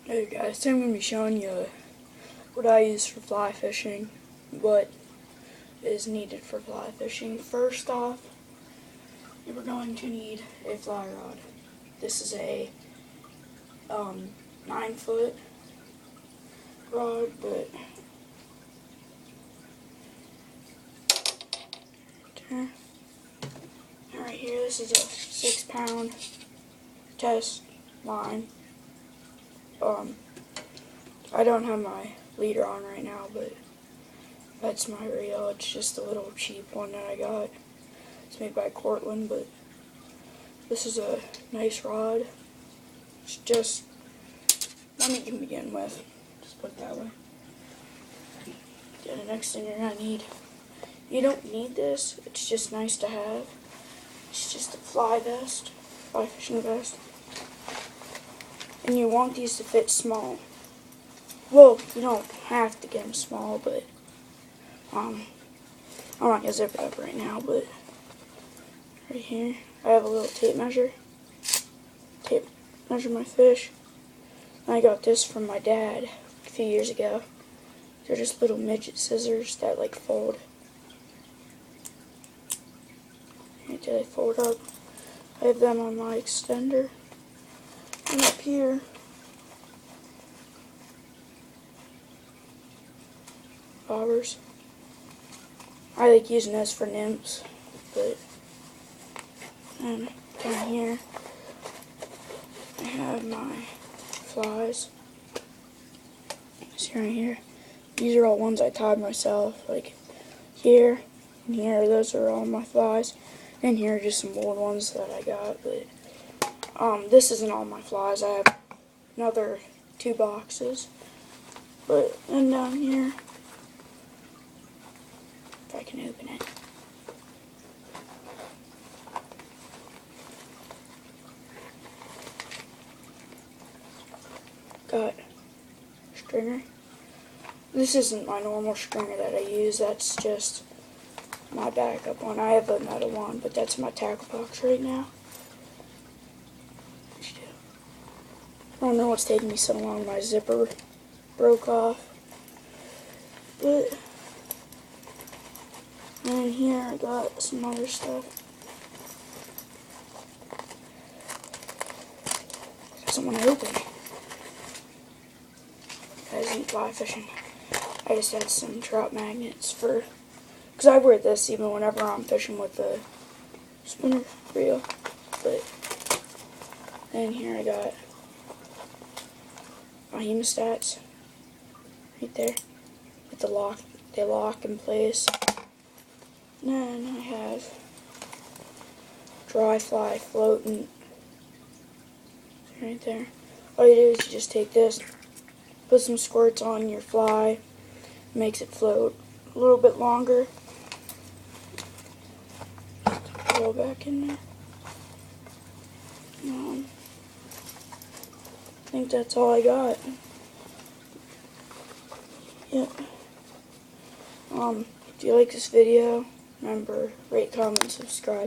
Hey guys, today I'm going to be showing you what I use for fly fishing, what is needed for fly fishing. First off, you're going to need a fly rod. This is a 9-foot rod, but okay. Right here, this is a 6-pound test line. I don't have my leader on right now, but that's my reel. It's just a little cheap one that I got. It's made by Cortland, but this is a nice rod. It's just one you can begin with. Just put it that way. Okay, the next thing you're gonna need. You don't need this. It's just nice to have. It's just a fly fishing vest. And you want these to fit small. Well, you don't have to get them small, but I'm not gonna zip it up right now. But right here, I have a little tape measure. Measure my fish. I got this from my dad a few years ago. They're just little midget scissors that like fold. Right there, they fold up. I have them on my extender. And up here, bobbers. I like using this for nymphs, but down here I have my flies. See right here. These are all ones I tied myself. Like here and here, those are all my flies. And here are just some old ones that I got, but this isn't all my flies. I have another 2 boxes. But then down here, if I can open it. Got stringer. This isn't my normal stringer that I use. That's just my backup one. I have a metal one, but that's my tackle box right now. I don't know what's taking me so long. My zipper broke off. But in here I got some other stuff. Someone open. Guys, eat fly fishing. I just had some trout magnets because I wear this even whenever I'm fishing with a spinner reel. But then here I got my hemostats right there with the lock. They lock in place. And then I have dry fly floating right there. All you do is you just take this, put some squirts on your fly, makes it float a little bit longer. Roll back in there. I think that's all I got. Yep. If you like this video, remember, rate, comment, subscribe.